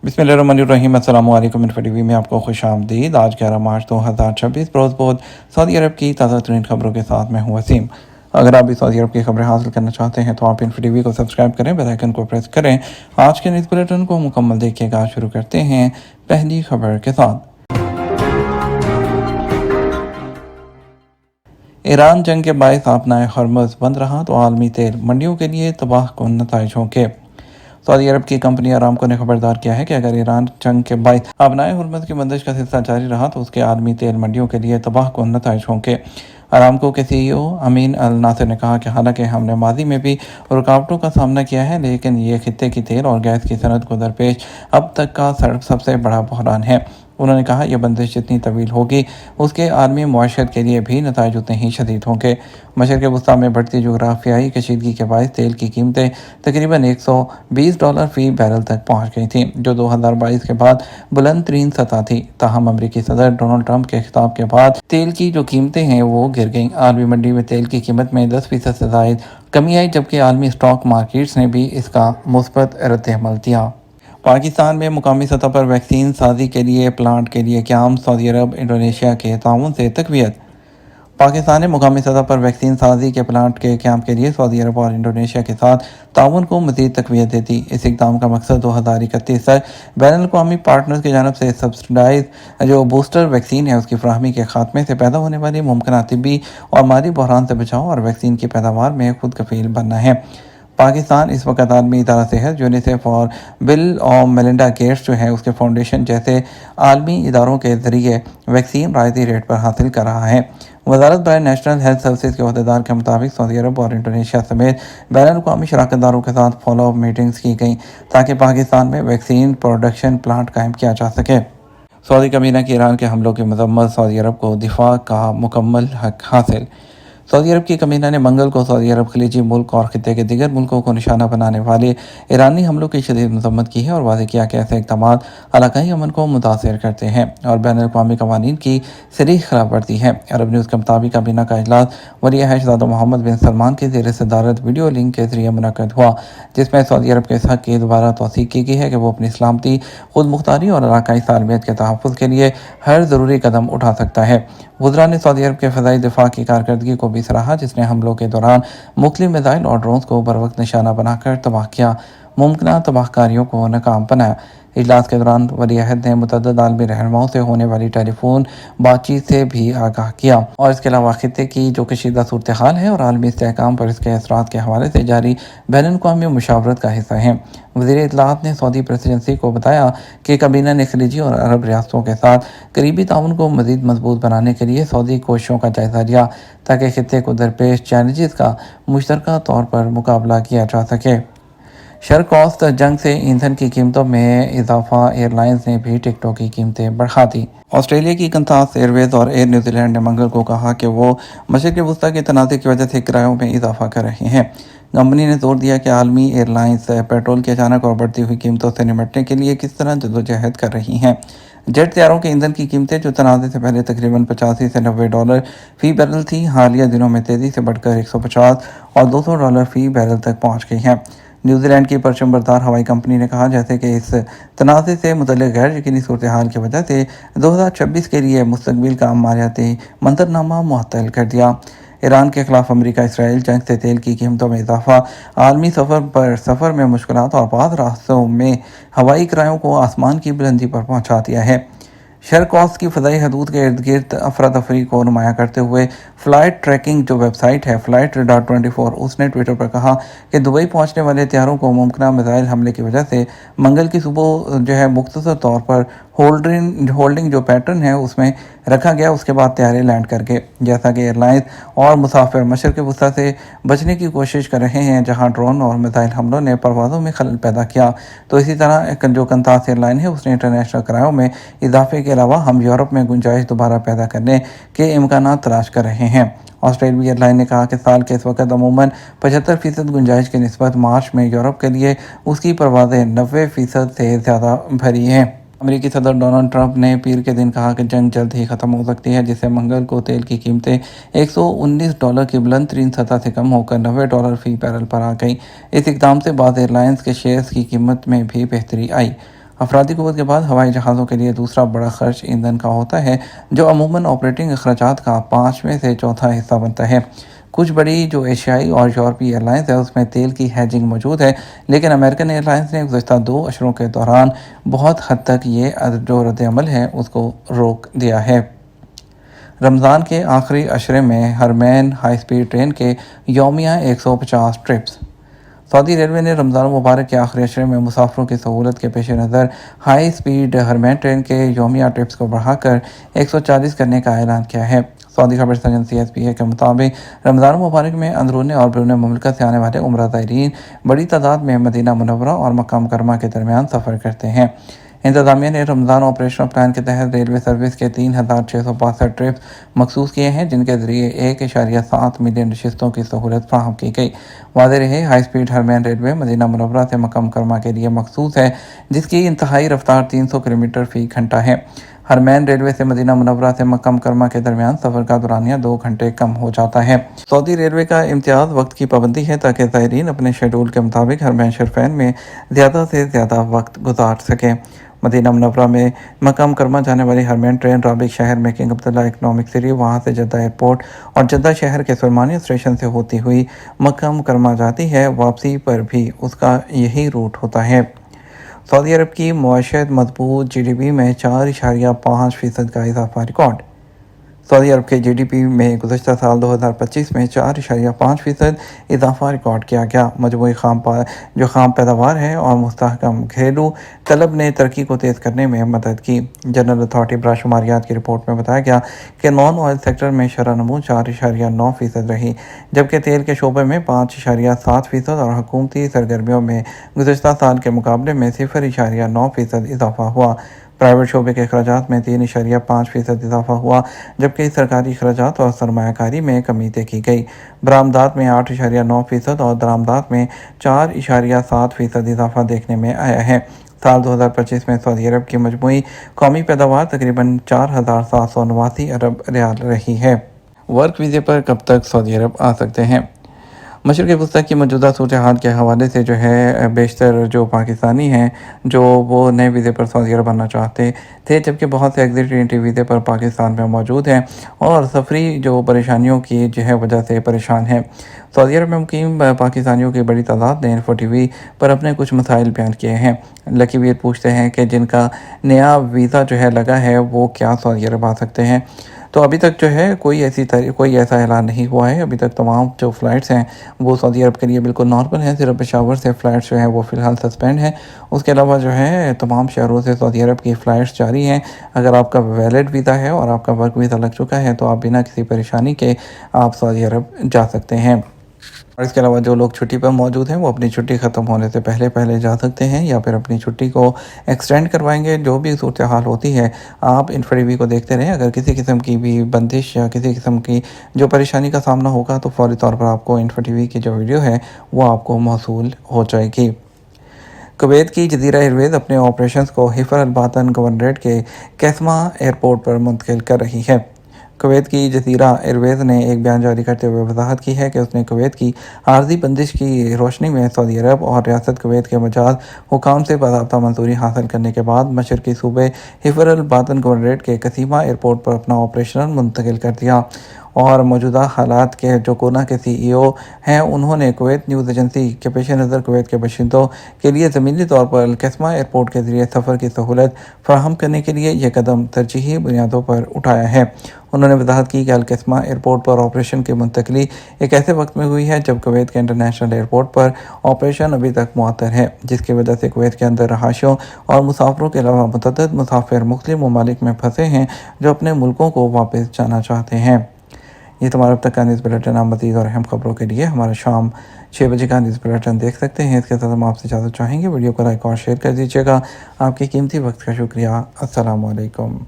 बिस्मिल्लाहिर्रहमानिर्रहीम। अस्सलाम वालेकुम। टीवी में आपको खुश आमदीद। आज 11 मार्च 2026 रोज़ बहुत सऊदी अरब की ताज़ा तरीन खबरों के साथ मैं हूँ वसीम। अगर आप भी सऊदी अरब की खबरें हासिल करना चाहते हैं तो आप टीवी को सब्सक्राइब करें, बेल आइकन को प्रेस करें। आज के न्यूज़ बुलेटिन को मुकम्मल देखिएगा। शुरू करते हैं पहली खबर के साथ। ईरान जंग के बायस आपनाए हरमुज़ बंद रहा तो आलमी तेल मंडियों के लिए तबाह कुन नताइज होंगे। सऊदी अरब की कंपनी अरामको ने खबरदार किया है कि अगर ईरान जंग के बायस अपनाए हुर्मत की बंदिश का सिलसिला जारी रहा तो उसके आलमी तेल मंडियों के लिए तबाह कुन नताइज होंगे। अरामको के CEO अमीन अल नासिर ने कहा कि हालांकि हमने माजी में भी रुकावटों का सामना किया है, लेकिन ये खित्ते की तेल और गैस की सनत को दरपेश अब तक का सबसे बड़ा बहरान है। उन्होंने कहा यह बंदिश जितनी तवील होगी उसके आलमी मुआशरत के लिए भी नताइज उतने ही शदीद होंगे। मशरक़ वस्ती में बढ़ती जोग्राफियाई कशीदगी के बायस तेल की कीमतें तकरीबन $120 फ़ी बैरल तक पहुँच गई थी, जो 2022 के बाद बुलंद तरीन सतह थी। ताहम अमरीकी सदर डोनाल्ड ट्रंप के खिताब के बाद तेल की जो कीमतें हैं वो गिर गईं। आलमी मंडी में तेल की कीमत में 10% से ज़ायद कमी आई, जबकि आलमी स्टॉक मार्केट्स ने भी इसका मुस्बत रद्द-ए-अमल दिया। पाकिस्तान में मुकामी सतह पर वैक्सीन साजी के लिए प्लांट के लिए क़याम, सऊदी अरब इंडोनेशिया के ताउन से तक़वियत। पाकिस्तान ने मुकामी सतह पर वैक्सीन साजी के प्लांट के क़याम के लिए सऊदी अरब और इंडोनेशिया के साथ ताउन को मज़ीद तक़वियत दे दी। इस इक़दाम का मकसद 2031 तक बैनुल अक़वामी पार्टनर्स की जानिब से सब्सिडाइज जो बूस्टर वैक्सीन है उसकी फराहमी के खात्मे से पैदा होने वाली मुमकिन तिब्बी और माली बहरान से बचाव और वैक्सीन की पैदावार में खुद कफील बनना है। पाकिस्तान इस वक्त आलमी इदारा सेहत, यूनिसेफ और बिल और मेलिंडा गेट्स जो है उसके फाउंडेशन जैसे आलमी इदारों के ज़रिए वैक्सीन रायती रेट पर हासिल कर रहा है। वजारत बराए नेशनल हेल्थ सर्विस के अहदेदार के मुताबिक सऊदी अरब और इंडोनेशिया समेत बैनुल अक़वामी शराकतदारों के साथ फॉलो अप मीटिंग्स की गई ताकि पाकिस्तान में वैक्सीन प्रोडक्शन प्लांट कायम किया जा सके। सऊदी कबीना की ईरान के हमलों की मजम्मत, सऊदी अरब को दिफा का मुकम्मल हक हासिल। सऊदी अरब की कमीना ने मंगल को सऊदी अरब खलीजी मुल्क और खित्ते के दीगर मुल्कों को निशाना बनाने वाले ईरानी हमलों की शदीद मजम्मत की है और वाज़ेह किया कि ऐसे इक़दाम इलाकाई अमन को मुतासर करते हैं और बैनुल अक़वामी क़वानीन की सरीह खिलाफ वर्जी है। अरब न्यूज़ के मुताबिक कबीना का इजलास वली शहज़ादा मोहम्मद बिन सलमान की ज़ेर सदारत वीडियो लिंक के जरिए मुनक़द हुआ, जिसमें सऊदी अरब के इस हक़ की दोबारा तौसीक़ की गई है कि वो अपनी सलामती, खुद मुख्तारी और इलाकाई सालमियत के तहफ़्फ़ुज़ के लिए हर ज़रूरी कदम उठा सकता है। वज़रा ने सऊदी अरब के फ़ज़ाई दिफ़ा की कारकर्दगी को भी सराहा, जिसने हमलों के दौरान मुख्तलिफ मिसाइल और ड्रोन्स को बर वक्त निशाना बनाकर तबाह किया, मुमकिन तबाहकारियों को नाकाम बनाया। इजलास के दौरान वली अहद ने मुतअद्दिद आलमी रहनुमाओं से होने वाली टेलीफोन बातचीत से भी आगाह किया और इसके अलावा खित्ते की जो कशीदा सूरत हाल है और आलमी इस्तेहकाम पर इसके असरात के हवाले से जारी बैनुल अक़वामी मुशावरत का हिस्सा हैं। वज़ीर इत्तलाआत ने सऊदी प्रेसिडेंसी को बताया कि कबीना ने खलीजी और अरब रियासतों के साथ करीबी ताउन को मज़ीद मजबूत बनाने के लिए सऊदी कोशिशों का जायज़ा लिया ताकि खित्ते को दरपेश चैलेंजेस का मुश्तरका तौर पर मुकाबला किया जा सके। शर्क औसत जंग से ईंधन की कीमतों में इजाफा, एयरलाइंस ने भी टिकटों की कीमतें बढ़ा दी। ऑस्ट्रेलिया की कंतास एयरवेज और एयर न्यूजीलैंड ने मंगल को कहा कि वो मशरिक़ वस्ती के तनाज़े की वजह से किरायों में इजाफा कर रहे हैं। कंपनी ने जोर दिया कि आलमी एयरलाइंस पेट्रोल की अचानक और बढ़ती हुई कीमतों से निपटने के लिए किस तरह जद्दोजहद कर रही हैं। जेट तैयारों के ईंधन की कीमतें जो तनाज़े से पहले तकरीबन $85 से $90 फ़ी बैरल थी, हालिया दिनों में तेज़ी से बढ़कर $150 और $200 फ़ी बैरल तक पहुँच गई हैं। न्यूजीलैंड की परचम बरदार हवाई कंपनी ने कहा जैसे कि इस तनाज़े से मुतल्लिक़ गैर यकीनी सूरत हाल की वजह से 2026 के लिए मुस्तक़बिल का मालियाती मंजरनामा मुअत्तल कर दिया। ईरान के खिलाफ अमेरिका इसराइल जंग से तेल की कीमतों में इजाफा, आलमी सफ़र में मुश्किलात और बाज़ रास्तों में हवाई किरायों को आसमान की बुलंदी पर पहुँचा दिया है। शर्क औसत की फ़ज़ाई हदूद के इर्द गिर्द अफरा तफरी को नुमाया करते हुए फ़्लाइट ट्रैकिंग जो वेबसाइट है Flightradar24, उसने ट्विटर पर कहा कि दुबई पहुंचने वाले तैयारों को मुमकिन मिसाइल हमले की वजह से मंगल की सुबह जो है मुख्तसर तौर पर होल्डिंग जो पैटर्न है उसमें रखा गया, उसके बाद तैयारे लैंड करके जैसा कि एयरलाइंस और मुसाफिर मशरिक़ वस्ती से बचने की कोशिश कर रहे हैं जहां ड्रोन और मिसाइल हमलों ने परवाज़ों में खलल पैदा किया, तो इसी तरह जो कंतास एयरलाइन है उसने इंटरनेशनल किरायों में इजाफे के अलावा हम यूरोप में गुंजाइश दोबारा पैदा करने के इम्कान तलाश कर रहे हैं। ऑस्ट्रेलिया एयरलाइन ने कहा कि साल के इस वक्त अमूमन 75% गुंजाइश की निस्बत मार्च में यूरोप के लिए उसकी परवाज़ें 90% से ज़्यादा भरी हैं। अमेरिकी सदर डोनाल्ड ट्रंप ने पीर के दिन कहा कि जंग जल्द ही ख़त्म हो सकती है, जिससे मंगल को तेल की कीमतें $119 की बुलंद तरीन सतह से कम होकर $90 फ़ी बैरल पर आ गई। इस इक़दाम से बाद एयरलाइंस के शेयर्स की कीमत में भी बेहतरी आई। افرادی قوت کے بعد ہوائی جہازوں کے لیے دوسرا بڑا خرچ ایندھن کا ہوتا ہے، جو عموماً آپریٹنگ اخراجات کا 5 میں سے چوتھا حصہ بنتا ہے۔ کچھ بڑی جو ایشیائی اور یورپی ایئرلائنز ہیں اس میں تیل کی ہیجنگ موجود ہے، لیکن امریکن ایئرلائنز نے گزشتہ 2 اشروں کے دوران بہت حد تک یہ جو رد عمل ہے اس کو روک دیا ہے۔ رمضان کے آخری عشرے میں حرمین ہائی سپیڈ ٹرین کے یومیہ 150 ٹرپس۔ سعودی ریلوے نے رمضان المبارک کے آخری عشرے میں مسافروں کی سہولت کے پیش نظر ہائی سپیڈ حرمین ٹرین کے یومیہ ٹرپس کو بڑھا کر 140 کرنے کا اعلان کیا ہے۔ سعودی خبر ایجنسی SPA کے مطابق رمضان المبارک میں اندرون اور بیرون مملکت سے آنے والے عمرہ زائرین بڑی تعداد میں مدینہ منورہ اور مکہ مکرمہ کے درمیان سفر کرتے ہیں۔ انتظامیہ نے رمضان آپریشنل پلان کے تحت ریلوے سروس کے 3662 ٹرپس مخصوص کیے ہیں، جن کے ذریعے 1.7 ملین نشستوں کی سہولت فراہم کی گئی۔ واضح رہے، ہائی سپیڈ حرمین ریلوے مدینہ منورہ سے مکہ مکرمہ کے لیے مخصوص ہے، جس کی انتہائی رفتار 300 کلومیٹر فی گھنٹہ ہے۔ حرمین ریلوے سے مدینہ منورہ سے مکہ مکرمہ کے درمیان سفر کا دورانیہ 2 گھنٹے کم ہو جاتا ہے۔ سعودی ریلوے کا امتیاز وقت کی پابندی ہے تاکہ زائرین اپنے شیڈول کے مطابق حرمین شریفین میں زیادہ سے زیادہ وقت گزار سکیں۔ مدینہ منورہ میں مکہ مکرمہ جانے والی حرمین ٹرین رابغ شہر میں کنگ عبداللہ اکنامک سٹی، وہاں سے جدہ ایئرپورٹ اور جدہ شہر کے سلیمانیہ اسٹیشن سے ہوتی ہوئی مکہ مکرمہ جاتی ہے۔ واپسی پر بھی اس کا یہی روٹ ہوتا ہے۔ سعودی عرب کی معیشت مضبوط، GDP میں 4.5% کا اضافہ ریکارڈ۔ سعودی عرب کے GDP میں گزشتہ سال 2025 میں 4.5% اضافہ ریکارڈ کیا گیا۔ مجموعی خام پیداوار ہے اور مستحکم گھریلو طلب نے ترقی کو تیز کرنے میں مدد کی۔ جنرل اتھارٹی برائے شماریات کی رپورٹ میں بتایا گیا کہ نان آئل سیکٹر میں شرح نمو 4.9% رہی، جبکہ تیل کے شعبے میں 5.7% اور حکومتی سرگرمیوں میں گزشتہ سال کے مقابلے میں 0.9% اضافہ ہوا۔ پرائیویٹ شعبے کے اخراجات میں 3.5% اضافہ ہوا، جبکہ سرکاری اخراجات اور سرمایہ کاری میں کمی دیکھی گئی۔ برآمدات میں 8.9% اور درآمدات میں 4.7% اضافہ دیکھنے میں آیا ہے۔ سال 2025 میں سعودی عرب کی مجموعی قومی پیداوار تقریباً 4,789 ارب ریال رہی ہے۔ ورک ویزے پر کب تک سعودی عرب آ سکتے ہیں؟ مشرق وسطیٰ کی موجودہ صورتحال کے حوالے سے جو ہے بیشتر جو پاکستانی ہیں جو وہ نئے ویزے پر سعودی عرب آنا چاہتے تھے، جبکہ بہت سے ایگزٹ انٹری ویزے پر پاکستان میں موجود ہیں اور سفری جو پریشانیوں کی جو ہے وجہ سے پریشان ہیں۔ سعودی عرب میں مقیم پاکستانیوں کی بڑی تعداد نے انفو TV پر اپنے کچھ مسائل بیان کیے ہیں۔ لکی ویر پوچھتے ہیں کہ جن کا نیا ویزا جو ہے لگا ہے وہ کیا سعودی عرب آ سکتے ہیں؟ تو ابھی تک جو ہے کوئی ایسا اعلان نہیں ہوا ہے۔ ابھی تک تمام جو فلائٹس ہیں وہ سعودی عرب کے لیے بالکل نارمل ہیں، صرف پشاور سے فلائٹس جو ہیں وہ فی الحال سسپینڈ ہیں۔ اس کے علاوہ جو ہے تمام شہروں سے سعودی عرب کی فلائٹس جاری ہیں۔ اگر آپ کا ویلڈ ویزا ہے اور آپ کا ورک ویزا لگ چکا ہے تو آپ بنا کسی پریشانی کے آپ سعودی عرب جا سکتے ہیں۔ اور اس کے علاوہ جو لوگ چھٹی پر موجود ہیں وہ اپنی چھٹی ختم ہونے سے پہلے جا سکتے ہیں یا پھر اپنی چھٹی کو ایکسٹینڈ کروائیں گے۔ جو بھی صورتحال ہوتی ہے آپ انفو TV کو دیکھتے رہیں۔ اگر کسی قسم کی بھی بندش یا کسی قسم کی جو پریشانی کا سامنا ہوگا تو فوری طور پر آپ کو انفو TV کی جو ویڈیو ہے وہ آپ کو موصول ہو جائے گی۔ کویت کی جزیرہ ایئرویز اپنے آپریشنز کو حفر الباطن گورنریٹ کے کیسما ایئرپورٹ پر منتقل کر رہی ہے۔ کویت کی جزیرہ ایئرویز نے ایک بیان جاری کرتے ہوئے وضاحت کی ہے کہ اس نے کویت کی عارضی بندش کی روشنی میں سعودی عرب اور ریاست کویت کے مجاز حکام سے باضابطہ منظوری حاصل کرنے کے بعد مشرقی صوبے حفر الباطن گورنریٹ کے کسیما ایئرپورٹ پر اپنا آپریشن منتقل کر دیا۔ اور موجودہ حالات کے جو کونا کے CEO ہیں انہوں نے کویت نیوز ایجنسی کے پیش نظر کویت کے باشندوں کے لیے زمینی طور پر القسمہ ایئرپورٹ کے ذریعے سفر کی سہولت فراہم کرنے کے لیے یہ قدم ترجیحی بنیادوں پر اٹھایا ہے۔ انہوں نے وضاحت کی کہ القسمہ ایئرپورٹ پر آپریشن کی منتقلی ایک ایسے وقت میں ہوئی ہے جب کویت کے انٹرنیشنل ایئرپورٹ پر آپریشن ابھی تک معطل ہے، جس کی وجہ سے کویت کے اندر رہائشیوں اور مسافروں کے علاوہ متعدد مسافر مختلف ممالک میں پھنسے ہیں جو اپنے ملکوں کو واپس جانا چاہتے ہیں۔ یہ تمہارا اب تک کا نیوز بلیٹن۔ آپ مزید اور اہم خبروں کے لیے ہمارا شام 6 بجے کا نیوز بلیٹن دیکھ سکتے ہیں۔ اس کے ساتھ ہم آپ سے اجازت چاہیں گے، ویڈیو کو لائک اور شیئر کر دیجیے گا۔ آپ کی قیمتی وقت کا شکریہ۔ السلام علیکم۔